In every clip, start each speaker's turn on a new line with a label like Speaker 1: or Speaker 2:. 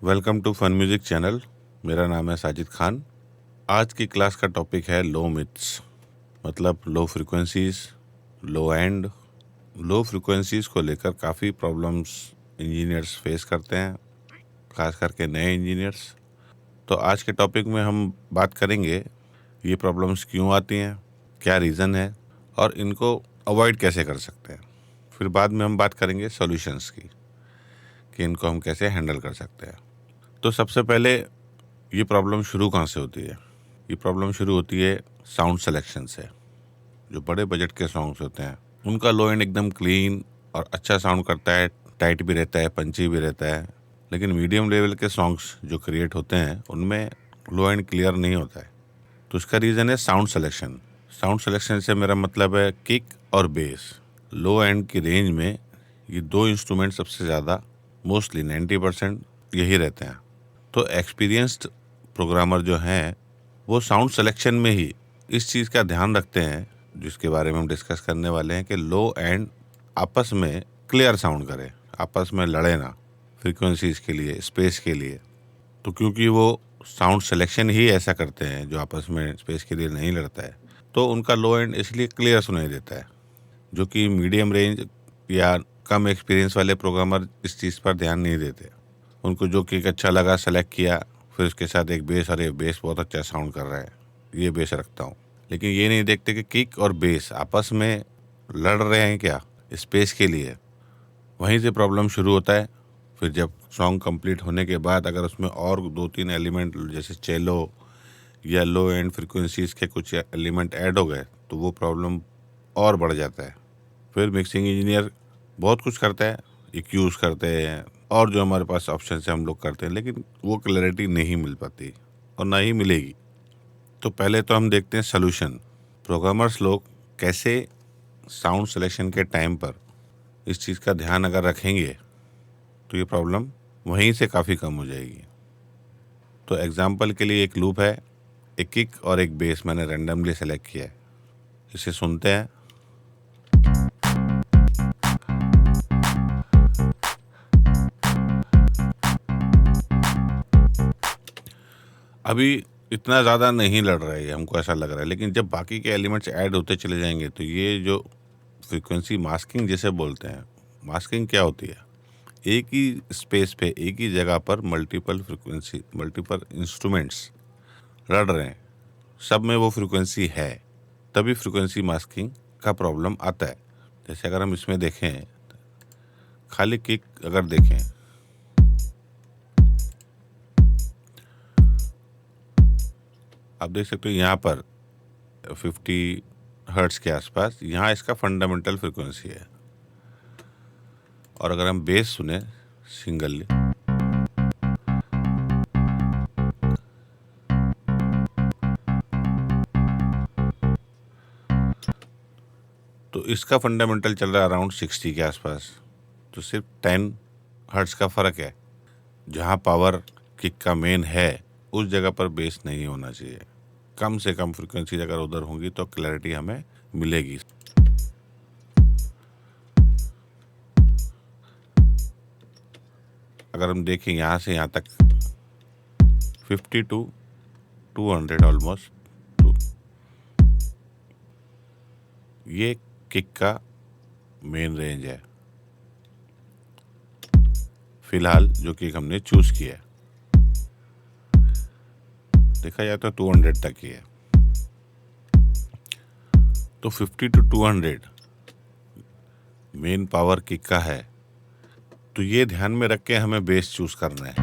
Speaker 1: Welcome to fun music channel. मेरा नाम है साजिद खान। आज की क्लास का टॉपिक है लो मिथ्स, मतलब low frequencies, low end. Low frequencies को लेकर काफ़ी प्रॉब्लम्स इंजीनियर्स फेस करते हैं, खास करके नए इंजीनियर्स। तो आज के टॉपिक में हम बात करेंगे ये प्रॉब्लम्स क्यों आती हैं, क्या रीज़न है और इनको अवॉइड कैसे कर सकते हैं। फिर बाद में हम बात करेंगे सॉल्यूशंस की कि इनको हम कैसे हैंडल कर सकते हैं। तो सबसे पहले ये प्रॉब्लम शुरू कहाँ से होती है? ये प्रॉब्लम शुरू होती है साउंड सिलेक्शन से। जो बड़े बजट के सॉन्ग्स होते हैं उनका लो एंड एकदम क्लीन और अच्छा साउंड करता है, टाइट भी रहता है, पंची भी रहता है। लेकिन मीडियम लेवल के सॉन्ग्स जो क्रिएट होते हैं उनमें लो एंड क्लियर नहीं होता है। तो इसका रीज़न है साउंड सिलेक्शन। साउंड सिलेक्शन से मेरा मतलब है किक और बेस। लो एंड की रेंज में ये दो इंस्ट्रूमेंट सबसे ज़्यादा, मोस्टली 90% यही रहते हैं। तो एक्सपीरियंस्ड प्रोग्रामर जो हैं वो साउंड सिलेक्शन में ही इस चीज़ का ध्यान रखते हैं, जिसके बारे में हम डिस्कस करने वाले हैं, कि लो एंड आपस में क्लियर साउंड करें, आपस में लड़े ना फ्रीक्वेंसीज के लिए, स्पेस के लिए। तो क्योंकि वो साउंड सिलेक्शन ही ऐसा करते हैं जो आपस में स्पेस के लिए नहीं लड़ता है, तो उनका लो एंड इसलिए क्लियर सुनाई देता है। जो कि मीडियम रेंज या कम एक्सपीरियंस वाले प्रोग्रामर इस चीज़ पर ध्यान नहीं देते। उनको जो किक अच्छा लगा सेलेक्ट किया, फिर उसके साथ एक बेस, और ये बेस बहुत अच्छा साउंड कर रहा है, ये बेस रखता हूँ। लेकिन ये नहीं देखते कि किक और बेस आपस में लड़ रहे हैं क्या स्पेस के लिए। वहीं से प्रॉब्लम शुरू होता है। फिर जब सॉन्ग कंप्लीट होने के बाद अगर उसमें और 2-3 एलिमेंट जैसे चेलो या लो एंड फ्रिक्वेंसीज के कुछ एलिमेंट ऐड हो गए तो वो प्रॉब्लम और बढ़ जाता है। फिर मिक्सिंग इंजीनियर बहुत कुछ करता है, EQs करते हैं और जो हमारे पास ऑप्शन है हम लोग करते हैं, लेकिन वो क्लैरिटी नहीं मिल पाती और ना ही मिलेगी। तो पहले तो हम देखते हैं सॉल्यूशन। प्रोग्रामर्स लोग कैसे साउंड सिलेक्शन के टाइम पर इस चीज़ का ध्यान अगर रखेंगे तो ये प्रॉब्लम वहीं से काफ़ी कम हो जाएगी। तो एग्जांपल के लिए एक लूप है, एक किक और एक बेस मैंने रैंडमली सेलेक्ट किया है। इसे सुनते हैं। अभी इतना ज़्यादा नहीं लड़ रहा है, हमको ऐसा लग रहा है, लेकिन जब बाकी के एलिमेंट्स ऐड होते चले जाएंगे तो ये जो फ्रीक्वेंसी मास्किंग जिसे बोलते हैं, मास्किंग क्या होती है? एक ही स्पेस पे, एक ही जगह पर मल्टीपल फ्रीक्वेंसी, मल्टीपल इंस्ट्रूमेंट्स लड़ रहे हैं, सब में वो फ्रीक्वेंसी है, तभी फ्रीक्वेंसी मास्किंग का प्रॉब्लम आता है। जैसे अगर हम इसमें देखें, खाली किक अगर देखें, आप देख सकते हो यहाँ पर 50 हर्ट्स के आसपास, यहाँ इसका फंडामेंटल फ्रीक्वेंसी है। और अगर हम बेस सुने सिंगल, तो इसका फंडामेंटल चल रहा है अराउंड 60 के आसपास। तो सिर्फ 10 हर्ट्स का फ़र्क है। जहाँ पावर किक का मेन है उस जगह पर बेस नहीं होना चाहिए। कम से कम फ्रीक्वेंसी अगर उधर होंगी तो क्लैरिटी हमें मिलेगी। अगर हम देखें यहाँ से यहाँ तक 50 to 200 ऑलमोस्ट, तो ये किक का मेन रेंज है फिलहाल, जो कि हमने चूज किया है। देखा जाए तो 200 तक ही है। तो 50 to 200 मेन पावर किक का है, तो ये ध्यान में रख के हमें बेस चूज करना है।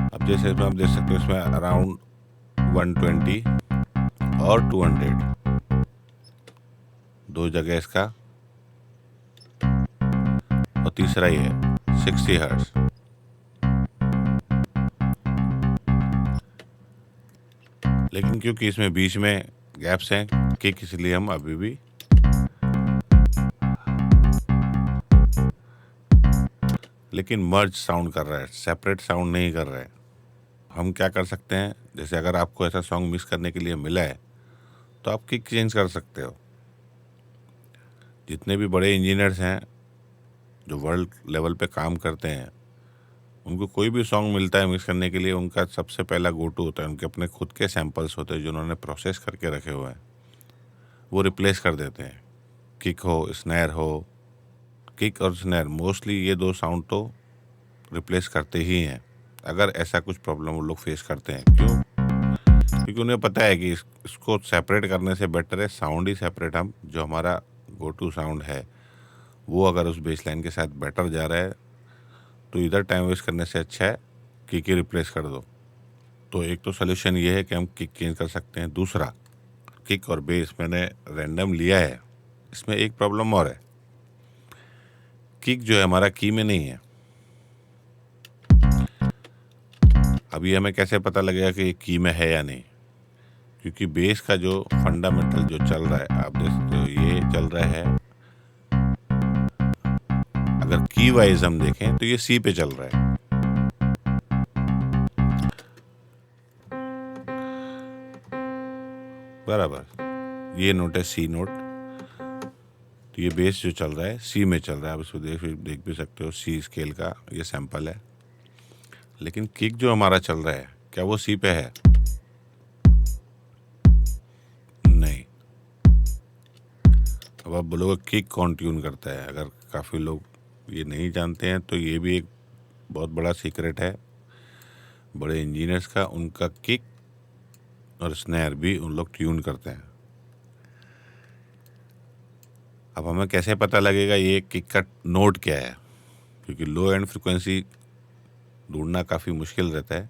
Speaker 1: अब जैसे इसमें आप देख सकते हो, इसमें अराउंड 120 और 200 दो जगह इसका, और तीसरा ही है 60 हर्ट्ज। लेकिन क्योंकि इसमें बीच में गैप्स हैं किक, इसलिए हम अभी भी लेकिन मर्ज साउंड कर रहा है, सेपरेट साउंड नहीं कर रहा है। हम क्या कर सकते हैं, जैसे अगर आपको ऐसा सॉन्ग मिक्स करने के लिए मिला है तो आप किक चेंज कर सकते हो। जितने भी बड़े इंजीनियर्स हैं जो वर्ल्ड लेवल पे काम करते हैं, उनको कोई भी सॉन्ग मिलता है मिक्स करने के लिए, उनका सबसे पहला गो टू होता है, उनके अपने खुद के सैम्पल्स होते हैं जो उन्होंने प्रोसेस करके रखे हुए हैं, वो रिप्लेस कर देते हैं। किक हो, स्नैर हो, किक और स्नैर मोस्टली ये दो साउंड तो रिप्लेस करते ही हैं अगर ऐसा कुछ प्रॉब्लम वो लोग फेस करते हैं। क्यों? क्योंकि उन्हें पता है कि इसको सेपरेट करने से बेटर है साउंड ही सेपरेट, हम जो हमारा गो टू साउंड है वो अगर उस बेस लाइन के साथ बेटर जा रहा है तो इधर टाइम वेस्ट करने से अच्छा है किक ही रिप्लेस कर दो। तो एक तो सोल्यूशन ये है कि हम किक चेंज कर सकते हैं। दूसरा, किक और बेस मैंने रैंडम लिया है, इसमें एक प्रॉब्लम और है, किक जो है हमारा की में नहीं है। अभी हमें कैसे पता लगेगा कि ये की में है या नहीं? क्योंकि बेस का जो फंडामेंटल जो चल रहा है, आप देख सकते हो ये चल रहा है, अगर की वाइज हम देखें तो ये सी पे चल रहा है। बराबर, ये नोट है सी नोट, तो ये बेस जो चल रहा है सी में चल रहा है। आप इसको देख भी सकते हो, सी स्केल का ये सैंपल है। लेकिन किक जो हमारा चल रहा है क्या वो सी पे है? नहीं। अब आप बोलोगे किक कौन ट्यून करता है? अगर काफ़ी लोग ये नहीं जानते हैं तो ये भी एक बहुत बड़ा सीक्रेट है बड़े इंजीनियर्स का, उनका किक और स्नैर भी उन लोग ट्यून करते हैं। अब हमें कैसे पता लगेगा ये किक का नोट क्या है? क्योंकि लो एंड फ्रिक्वेंसी ढूंढना काफ़ी मुश्किल रहता है,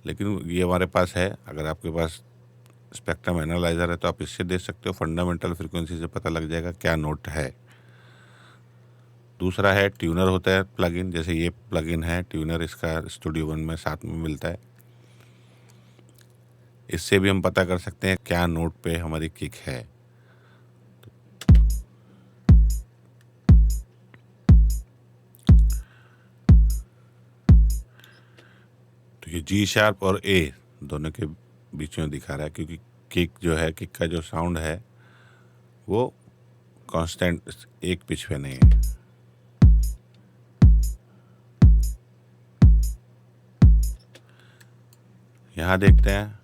Speaker 1: लेकिन ये हमारे पास है। अगर आपके पास स्पेक्ट्रम एनालाइजर है तो आप इससे देख सकते हो, फंडामेंटल फ्रिक्वेंसी से पता लग जाएगा क्या नोट है। दूसरा है ट्यूनर होता है प्लगइन, जैसे ये प्लगइन है ट्यूनर, इसका स्टूडियो वन में साथ में मिलता है। इससे भी हम पता कर सकते हैं क्या नोट पे हमारी किक है। तो ये जी शार्प और ए दोनों के बीच में दिखा रहा है, क्योंकि किक जो है, किक का जो साउंड है वो कांस्टेंट एक पिच पे नहीं है। यहाँ देखते हैं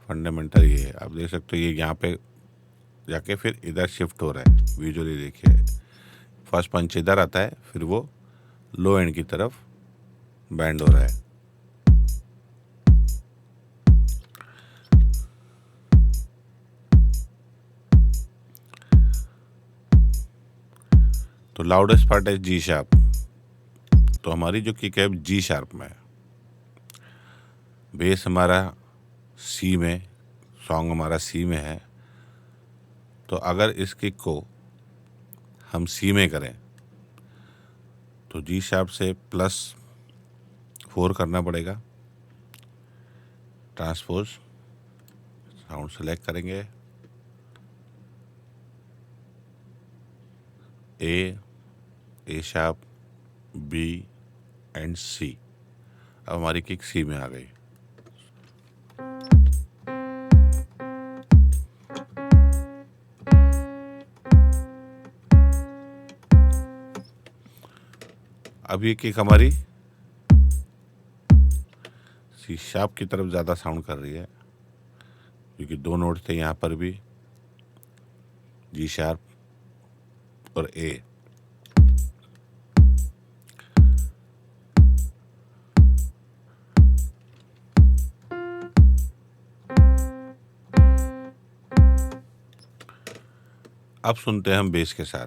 Speaker 1: फंडामेंटल, ये है आप देख सकते हो, ये यहाँ पे जाके फिर इधर शिफ्ट हो रहा है। विजुअली देखिए, फर्स्ट पंच इधर आता है, फिर वो लो एंड की तरफ बैंड हो रहा है। तो लाउडेस्ट पार्ट है जी शार्प, तो हमारी जो किक है जी शार्प में है, बेस हमारा सी में, सॉन्ग हमारा सी में है। तो अगर इस किक को हम सी में करें तो जी शार्प से +4 करना पड़ेगा। ट्रांसपोज साउंड सेलेक्ट करेंगे, ए शार्प, बी एंड सी। अब हमारी किक सी में आ गई। अब ये किक हमारी सी शार्प की तरफ ज़्यादा साउंड कर रही है, क्योंकि दो नोट थे यहाँ पर भी, जी शार्प और ए। अब सुनते हैं हम बेस के साथ।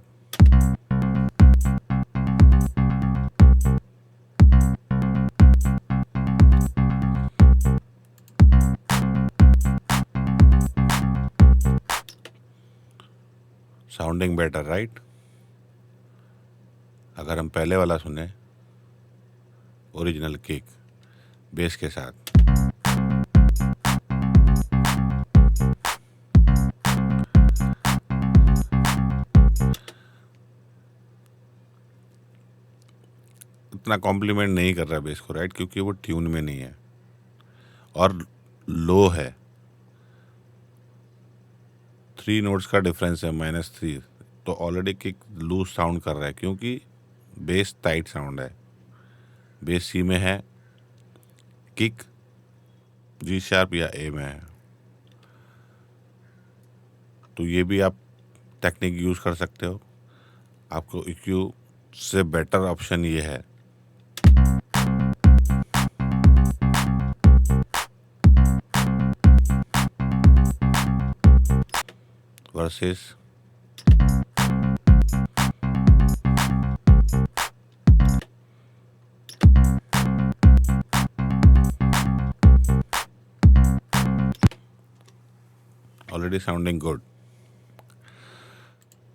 Speaker 1: Sounding better, right? अगर हम पहले वाला सुने, ओरिजिनल किक बेस के साथ, इतना कॉम्प्लीमेंट नहीं कर रहा बेस को, राइट? क्योंकि वो ट्यून में नहीं है और लो है। 3 नोट्स का डिफरेंस है, -3, तो ऑलरेडी किक लूज साउंड कर रहा है, क्योंकि बेस टाइट साउंड है, बेस सी में है, किक जी शार्प या ए में है। तो ये भी आप टेक्निक यूज़ कर सकते हो। आपको EQ से बेटर ऑप्शन ये है। Versus already sounding good.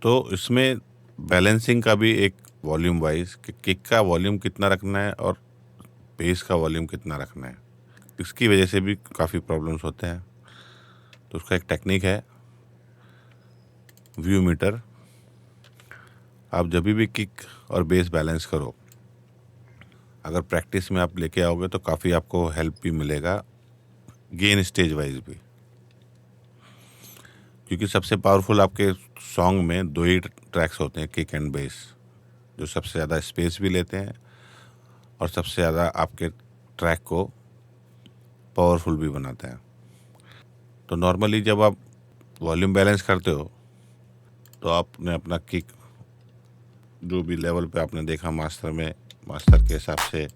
Speaker 1: तो इसमें बैलेंसिंग का भी एक वॉल्यूम वाइज कि किक का वॉल्यूम कितना रखना है और बेस का वॉल्यूम कितना रखना है, इसकी वजह से भी काफ़ी प्रॉब्लम्स होते हैं। तो उसका एक टेक्निक है व्यू मीटर। आप जब भी किक और बेस बैलेंस करो, अगर प्रैक्टिस में आप लेके आओगे तो काफ़ी आपको हेल्प भी मिलेगा, गेन स्टेज वाइज भी। क्योंकि सबसे पावरफुल आपके सॉन्ग में दो ही ट्रैक्स होते हैं, किक एंड बेस, जो सबसे ज़्यादा स्पेस भी लेते हैं और सबसे ज़्यादा आपके ट्रैक को पावरफुल भी बनाते हैं। तो नॉर्मली जब आप वॉल्यूम बैलेंस करते हो तो आपने अपना किक जो भी लेवल पे आपने देखा मास्टर में, मास्टर के हिसाब से,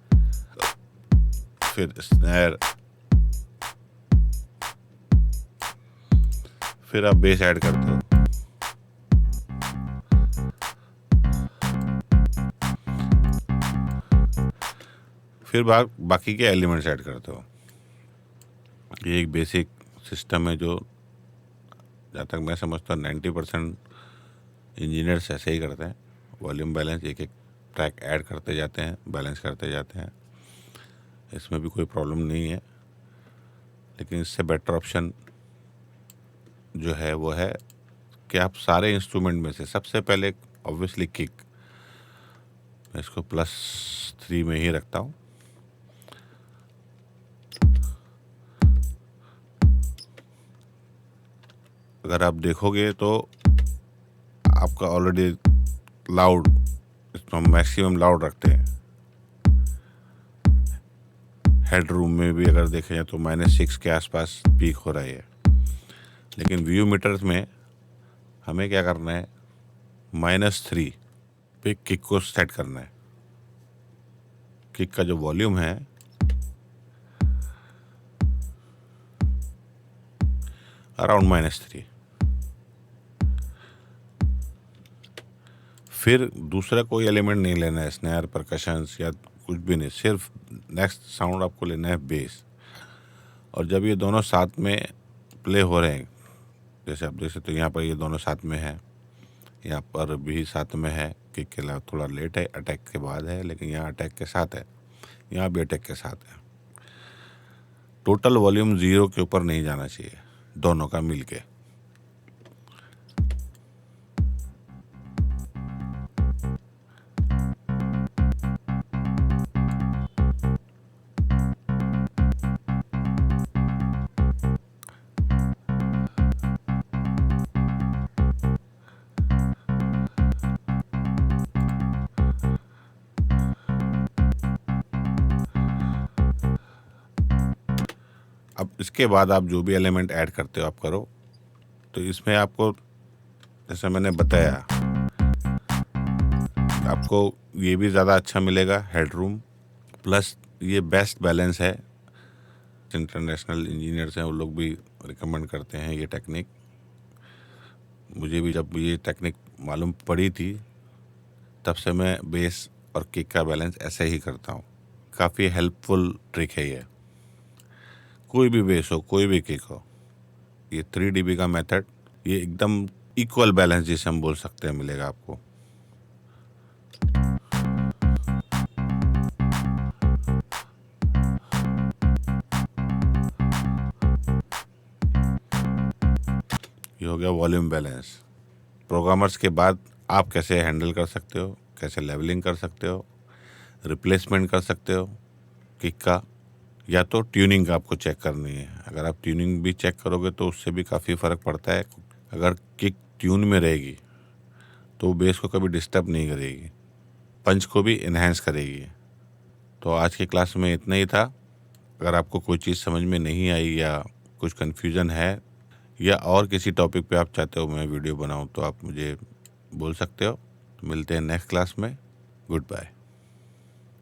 Speaker 1: फिर स्नैर, फिर आप बेस ऐड करते हो। फिर बाकी के एलिमेंट्स ऐड करते हो। ये एक बेसिक सिस्टम है जो जहाँ तक मैं समझता हूँ 90% इंजीनियर्स ऐसे ही करते हैं। वॉल्यूम बैलेंस एक एक ट्रैक ऐड करते जाते हैं, बैलेंस करते जाते हैं। इसमें भी कोई प्रॉब्लम नहीं है, लेकिन इससे बेटर ऑप्शन जो है वो है कि आप सारे इंस्ट्रूमेंट में से सबसे पहले ऑब्वियसली किक, मैं इसको +3 में ही रखता हूँ। अगर आप देखोगे तो आपका ऑलरेडी लाउड, इसमें हम मैक्सिमम लाउड रखते हैं। हेड रूम में भी अगर देखें तो -6 के आसपास पीक हो रही है, लेकिन व्यू मीटर्स में हमें क्या करना है, -3 पे किक को सेट करना है। किक का जो वॉल्यूम है अराउंड -3। फिर दूसरा कोई एलिमेंट नहीं लेना है, स्नैर, परकशंस या कुछ भी नहीं, सिर्फ नेक्स्ट साउंड आपको लेना है बेस। और जब ये दोनों साथ में प्ले हो रहे हैं, जैसे आप देख सकते हो यहाँ पर ये दोनों साथ में है, यहाँ पर भी साथ में है, किक के अलावा थोड़ा लेट है, अटैक के बाद है, लेकिन यहाँ अटैक के साथ है, यहाँ भी अटैक के साथ है। टोटल वॉल्यूम 0 के ऊपर नहीं जाना चाहिए, दोनों का मिलके। अब इसके बाद आप जो भी एलिमेंट ऐड करते हो आप करो। तो इसमें आपको, जैसे मैंने बताया, आपको ये भी ज़्यादा अच्छा मिलेगा हेड रूम, प्लस ये बेस्ट बैलेंस है। इंटरनेशनल इंजीनियर्स हैं, वो लोग भी रिकमेंड करते हैं ये टेक्निक। मुझे भी जब ये टेक्निक मालूम पड़ी थी तब से मैं बेस और किक का बैलेंस ऐसे ही करता हूँ। काफ़ी हेल्पफुल ट्रिक है ये। कोई भी बेस हो, कोई भी किक हो, ये 3 dB का मेथड, ये एकदम इक्वल बैलेंस जिसे हम बोल सकते हैं मिलेगा आपको। ये हो गया वॉल्यूम बैलेंस। प्रोग्रामर्स के बाद आप कैसे हैंडल कर सकते हो, कैसे लेवलिंग कर सकते हो, रिप्लेसमेंट कर सकते हो किक का, या तो ट्यूनिंग आपको चेक करनी है। अगर आप ट्यूनिंग भी चेक करोगे तो उससे भी काफ़ी फ़र्क पड़ता है। अगर किक ट्यून में रहेगी तो बेस को कभी डिस्टर्ब नहीं करेगी। पंच को भी इन्हेंस करेगी। तो आज की क्लास में इतना ही था। अगर आपको कोई चीज़ समझ में नहीं आई या कुछ कन्फ्यूज़न है या और किसी टॉपिक पे आप चाहते हो मैं वीडियो बनाऊं तो आप मुझे बोल सकते हो। मिलते हैं नेक्स्ट क्लास में। Good bye.